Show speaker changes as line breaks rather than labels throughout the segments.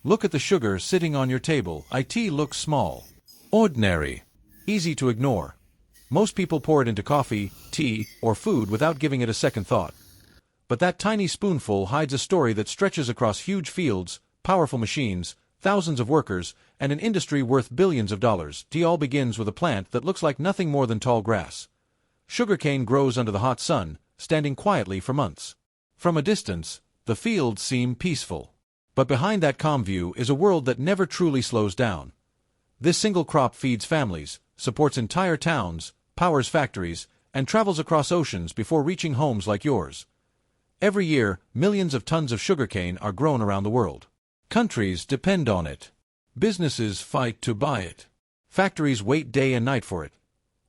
Look at the sugar sitting on your table. It looks small, ordinary, easy to ignore. Most people pour it into coffee, tea, or food without giving it a second thought. But that tiny spoonful hides a story that stretches across huge fields, powerful machines, thousands of workers, and an industry worth billions of dollars. Tea all begins with a plant that looks like nothing more than tall grass. Sugarcane grows under the hot sun, standing quietly for months. From a distance, the fields seem peaceful. But behind that calm view is a world that never truly slows down. This single crop feeds families, supports entire towns, powers factories, and travels across oceans before reaching homes like yours. Every year, millions of tons of sugarcane are grown around the world. Countries depend on it. Businesses fight to buy it. Factories wait day and night for it.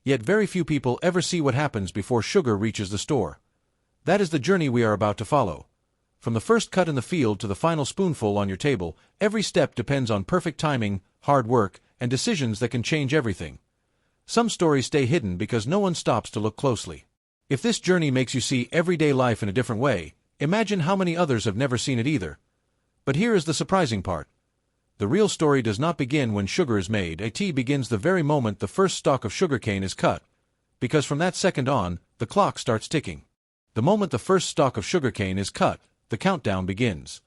Yet very few people ever see what happens before sugar reaches the store. That is the journey we are about to follow. From the first cut in the field to the final spoonful on your table, every step depends on perfect timing, hard work, and decisions that can change everything. Some stories stay hidden because no one stops to look closely. If this journey makes you see everyday life in a different way, imagine how many others have never seen it either. But here is the surprising part. The real story does not begin when sugar is made. It begins the very moment the first stalk of sugarcane is cut. Because from that second on, the clock starts ticking. The moment the first stalk of sugarcane is cut, the countdown begins.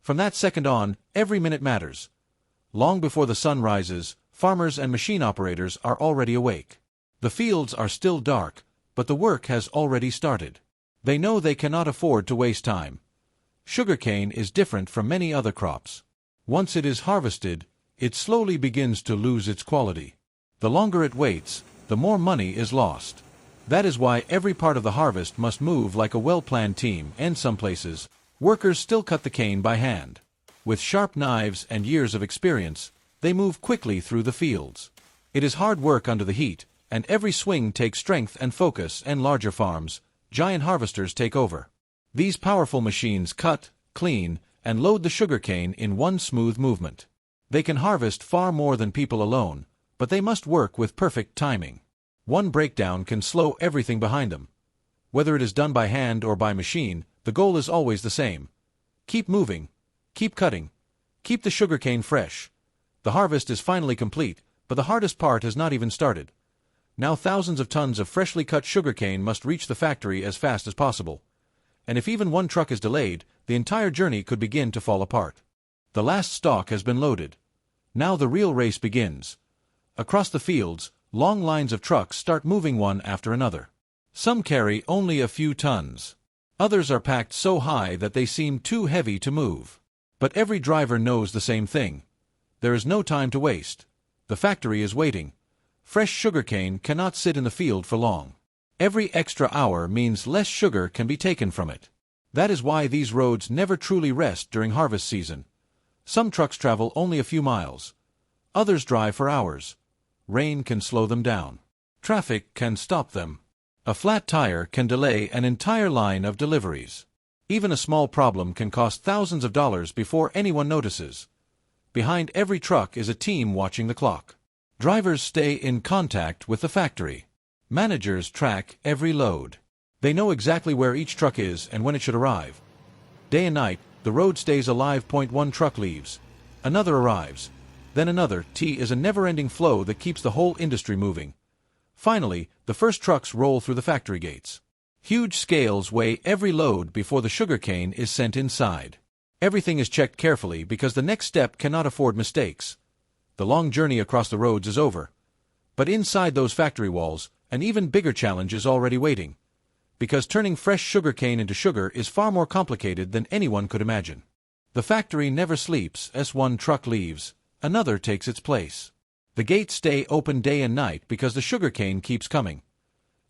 From that second on, every minute matters. Long before the sun rises, farmers and machine operators are already awake. The fields are still dark, but the work has already started. They know they cannot afford to waste time. Sugarcane is different from many other crops. Once it is harvested, it slowly begins to lose its quality. The longer it waits, the more money is lost. That is why every part of the harvest must move like a well-planned team, and some places, workers still cut the cane by hand. With sharp knives and years of experience, they move quickly through the fields. It is hard work under the heat, and every swing takes strength and focus, and larger farms, giant harvesters take over. These powerful machines cut, clean, and load the sugarcane in one smooth movement. They can harvest far more than people alone, but they must work with perfect timing. One breakdown can slow everything behind them. Whether it is done by hand or by machine, the goal is always the same. Keep moving, keep cutting, keep the sugarcane fresh. The harvest is finally complete, but the hardest part has not even started. Now thousands of tons of freshly cut sugarcane must reach the factory as fast as possible. And if even one truck is delayed, the entire journey could begin to fall apart. The last stalk has been loaded. Now the real race begins. Across the fields, long lines of trucks start moving one after another. Some carry only a few tons. Others are packed so high that they seem too heavy to move. But every driver knows the same thing. There is no time to waste. The factory is waiting. Fresh sugarcane cannot sit in the field for long. Every extra hour means less sugar can be taken from it. That is why these roads never truly rest during harvest season. Some trucks travel only a few miles. Others drive for hours. Rain can slow them down. Traffic can stop them. A flat tire can delay an entire line of deliveries. Even a small problem can cost thousands of dollars before anyone notices. Behind every truck is a team watching the clock. Drivers stay in contact with the factory. Managers track every load. They know exactly where each truck is and when it should arrive. Day and night, the road stays alive. One truck leaves. Another arrives. Then another. Tea is a never-ending flow that keeps the whole industry moving. Finally, the first trucks roll through the factory gates. Huge scales weigh every load before the sugarcane is sent inside. Everything is checked carefully because the next step cannot afford mistakes. The long journey across the roads is over. But inside those factory walls, an even bigger challenge is already waiting. Because turning fresh sugarcane into sugar is far more complicated than anyone could imagine. The factory never sleeps. As one truck leaves, another takes its place. The gates stay open day and night because the sugarcane keeps coming.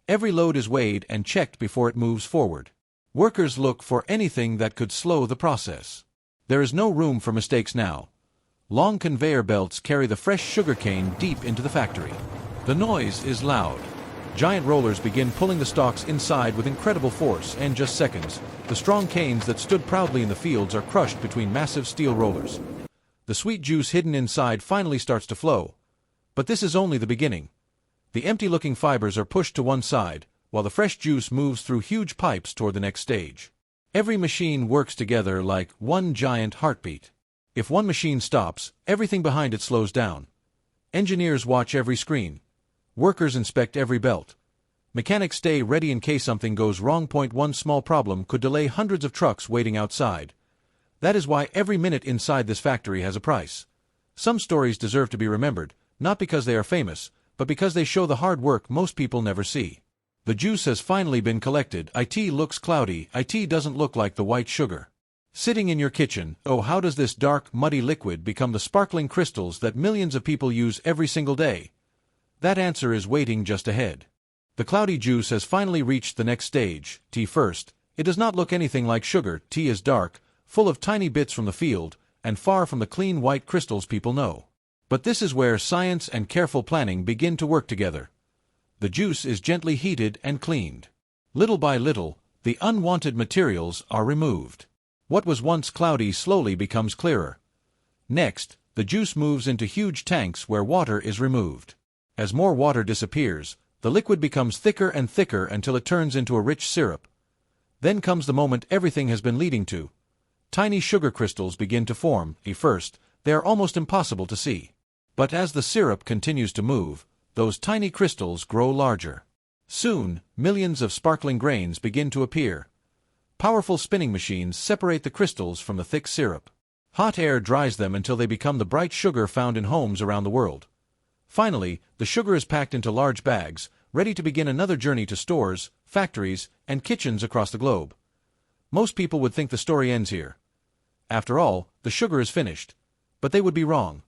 Every load is weighed and checked before it moves forward. Workers look for anything that could slow the process. There is no room for mistakes now. Long conveyor belts carry the fresh sugarcane deep into the factory. The noise is loud. Giant rollers begin pulling the stalks inside with incredible force, and just seconds, the strong canes that stood proudly in the fields are crushed between massive steel rollers. The sweet juice hidden inside finally starts to flow. But this is only the beginning. The empty-looking fibers are pushed to one side, while the fresh juice moves through huge pipes toward the next stage. Every machine works together like one giant heartbeat. If one machine stops, everything behind it slows down. Engineers watch every screen. Workers inspect every belt. Mechanics stay ready in case something goes wrong. One small problem could delay hundreds of trucks waiting outside. That is why every minute inside this factory has a price. Some stories deserve to be remembered, not because they are famous, but because they show the hard work most people never see. The juice has finally been collected. It looks cloudy. It doesn't look like the white sugar. Sitting in your kitchen, oh, how does this dark, muddy liquid become the sparkling crystals that millions of people use every single day? That answer is waiting just ahead. The cloudy juice has finally reached the next stage. Tea first. It does not look anything like sugar. Tea is dark, full of tiny bits from the field, and far from the clean white crystals people know. But this is where science and careful planning begin to work together. The juice is gently heated and cleaned. Little by little, the unwanted materials are removed. What was once cloudy slowly becomes clearer. Next, the juice moves into huge tanks where water is removed. As more water disappears, the liquid becomes thicker and thicker until it turns into a rich syrup. Then comes the moment everything has been leading to. Tiny sugar crystals begin to form. At first, they are almost impossible to see. But as the syrup continues to move, those tiny crystals grow larger. Soon, millions of sparkling grains begin to appear. Powerful spinning machines separate the crystals from the thick syrup. Hot air dries them until they become the bright sugar found in homes around the world. Finally, the sugar is packed into large bags, ready to begin another journey to stores, factories, and kitchens across the globe. Most people would think the story ends here. After all, the sugar is finished. But they would be wrong.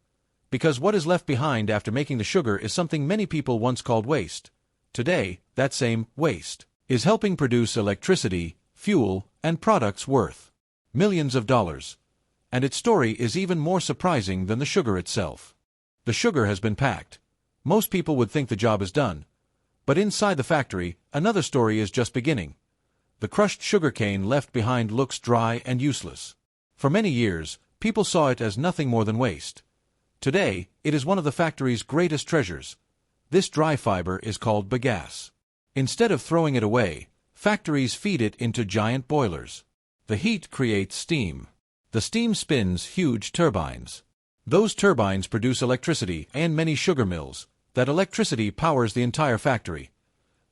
Because what is left behind after making the sugar is something many people once called waste. Today, that same waste is helping produce electricity, fuel, and products worth millions of dollars. And its story is even more surprising than the sugar itself. The sugar has been packed. Most people would think the job is done. But inside the factory, another story is just beginning. The crushed sugarcane left behind looks dry and useless. For many years, people saw it as nothing more than waste. Today, it is one of the factory's greatest treasures. This dry fiber is called bagasse. Instead of throwing it away, factories feed it into giant boilers. The heat creates steam. The steam spins huge turbines. Those turbines produce electricity and many sugar mills. That electricity powers the entire factory.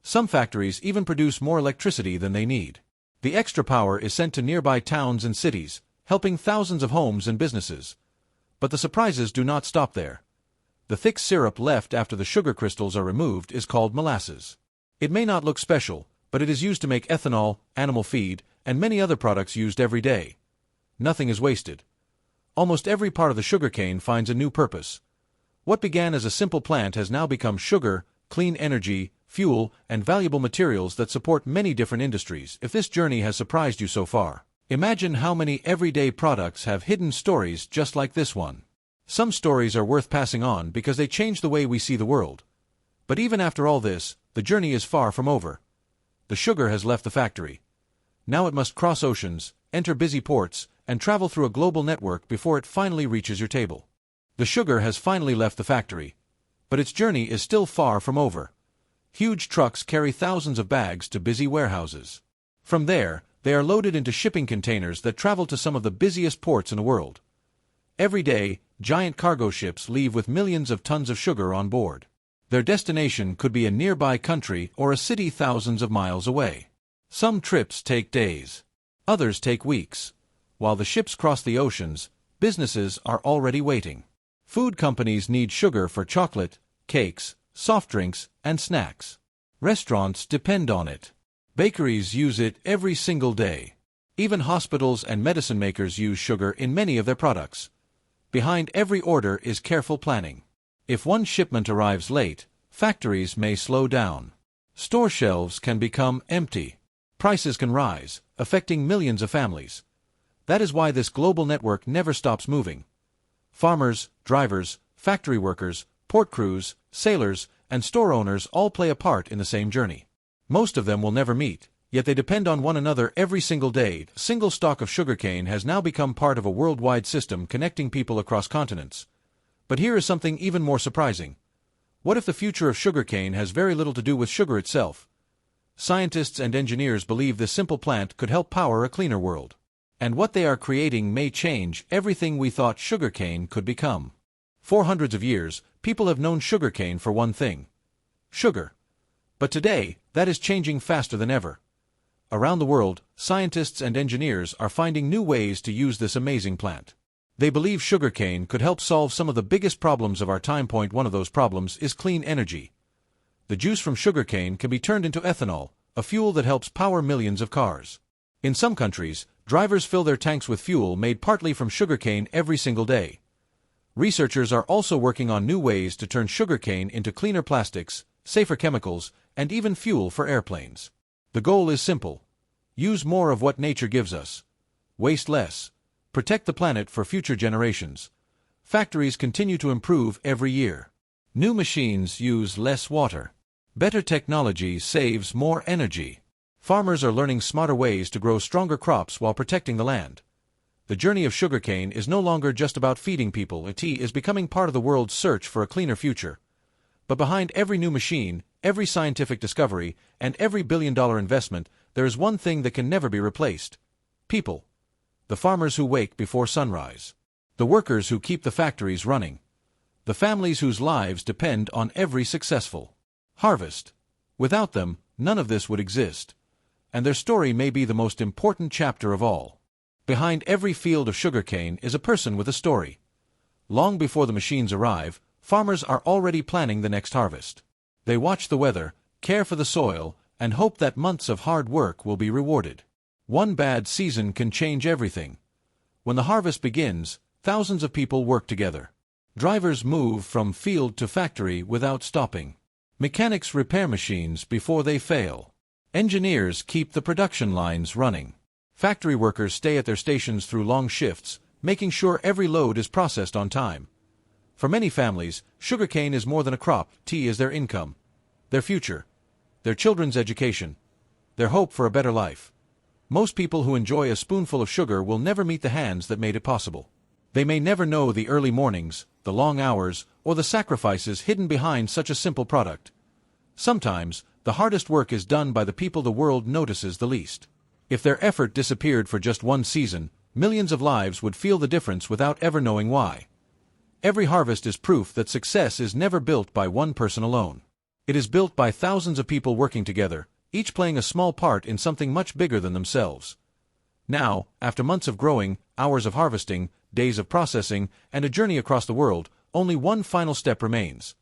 Some factories even produce more electricity than they need. The extra power is sent to nearby towns and cities, helping thousands of homes and businesses. But the surprises do not stop there. The thick syrup left after the sugar crystals are removed is called molasses. It may not look special, but it is used to make ethanol, animal feed, and many other products used every day. Nothing is wasted. Almost every part of the sugarcane finds a new purpose. What began as a simple plant has now become sugar, clean energy, fuel, and valuable materials that support many different industries. If this journey has surprised you so far, imagine how many everyday products have hidden stories just like this one. Some stories are worth passing on because they change the way we see the world. But even after all this, the journey is far from over. The sugar has left the factory. Now it must cross oceans, enter busy ports, and travel through a global network before it finally reaches your table. The sugar has finally left the factory. But its journey is still far from over. Huge trucks carry thousands of bags to busy warehouses. From there, they are loaded into shipping containers that travel to some of the busiest ports in the world. Every day, giant cargo ships leave with millions of tons of sugar on board. Their destination could be a nearby country or a city thousands of miles away. Some trips take days. Others take weeks. While the ships cross the oceans, businesses are already waiting. Food companies need sugar for chocolate, cakes, soft drinks, and snacks. Restaurants depend on it. Bakeries use it every single day. Even hospitals and medicine makers use sugar in many of their products. Behind every order is careful planning. If one shipment arrives late, factories may slow down. Store shelves can become empty. Prices can rise, affecting millions of families. That is why this global network never stops moving. Farmers, drivers, factory workers, port crews, sailors, and store owners all play a part in the same journey. Most of them will never meet, yet they depend on one another every single day. A single stalk of sugarcane has now become part of a worldwide system connecting people across continents. But here is something even more surprising. What if the future of sugarcane has very little to do with sugar itself? Scientists and engineers believe this simple plant could help power a cleaner world. And what they are creating may change everything we thought sugarcane could become. For hundreds of years, people have known sugarcane for one thing: sugar. But today, that is changing faster than ever. Around the world, scientists and engineers are finding new ways to use this amazing plant. They believe sugarcane could help solve some of the biggest problems of our time. One of those problems is clean energy. The juice from sugarcane can be turned into ethanol, a fuel that helps power millions of cars. In some countries, drivers fill their tanks with fuel made partly from sugarcane every single day. Researchers are also working on new ways to turn sugarcane into cleaner plastics, safer chemicals, and even fuel for airplanes. The goal is simple: use more of what nature gives us. Waste less. Protect the planet for future generations. Factories continue to improve every year. New machines use less water. Better technology saves more energy. Farmers are learning smarter ways to grow stronger crops while protecting the land. The journey of sugarcane is no longer just about feeding people. It is becoming part of the world's search for a cleaner future. But behind every new machine, every scientific discovery, and every billion-dollar investment, there is one thing that can never be replaced: people. The farmers who wake before sunrise. The workers who keep the factories running. The families whose lives depend on every successful harvest. Without them, none of this would exist. And their story may be the most important chapter of all. Behind every field of sugarcane is a person with a story. Long before the machines arrive, farmers are already planning the next harvest. They watch the weather, care for the soil, and hope that months of hard work will be rewarded. One bad season can change everything. When the harvest begins, thousands of people work together. Drivers move from field to factory without stopping. Mechanics repair machines before they fail. Engineers keep the production lines running. Factory workers stay at their stations through long shifts, making sure every load is processed on time. For many families, sugarcane is more than a crop. Tea is their income, their future, their children's education, their hope for a better life. Most people who enjoy a spoonful of sugar will never meet the hands that made it possible. They may never know the early mornings, the long hours, or the sacrifices hidden behind such a simple product. Sometimes, the hardest work is done by the people the world notices the least. If their effort disappeared for just one season, millions of lives would feel the difference without ever knowing why. Every harvest is proof that success is never built by one person alone. It is built by thousands of people working together, each playing a small part in something much bigger than themselves. Now, after months of growing, hours of harvesting, days of processing, and a journey across the world, only one final step remains.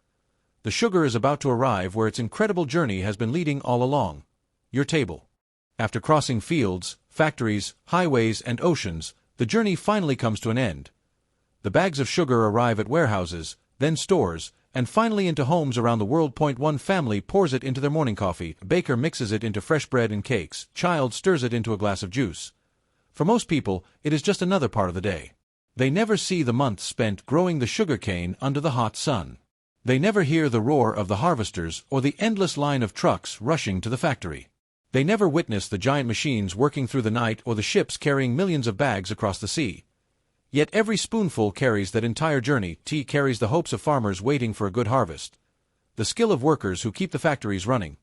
The sugar is about to arrive where its incredible journey has been leading all along: your table. After crossing fields, factories, highways, and oceans, the journey finally comes to an end. The bags of sugar arrive at warehouses, then stores, and finally into homes around the world. One family pours it into their morning coffee, a baker mixes it into fresh bread and cakes, child stirs it into a glass of juice. For most people, it is just another part of the day. They never see the months spent growing the sugarcane under the hot sun. They never hear the roar of the harvesters or the endless line of trucks rushing to the factory. They never witness the giant machines working through the night or the ships carrying millions of bags across the sea. Yet every spoonful carries that entire journey. Tea carries the hopes of farmers waiting for a good harvest, the skill of workers who keep the factories running,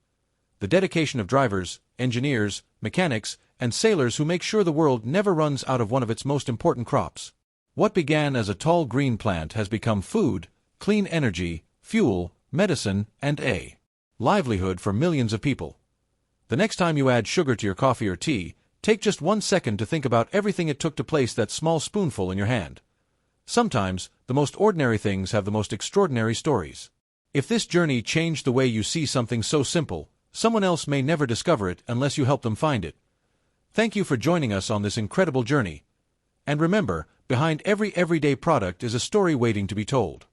the dedication of drivers, engineers, mechanics, and sailors who make sure the world never runs out of one of its most important crops. What began as a tall green plant has become food, clean energy, fuel, medicine, and a livelihood for millions of people. The next time you add sugar to your coffee or tea, take just 1 second to think about everything it took to place that small spoonful in your hand. Sometimes, the most ordinary things have the most extraordinary stories. If this journey changed the way you see something so simple, someone else may never discover it unless you help them find it. Thank you for joining us on this incredible journey. And remember, behind every everyday product is a story waiting to be told.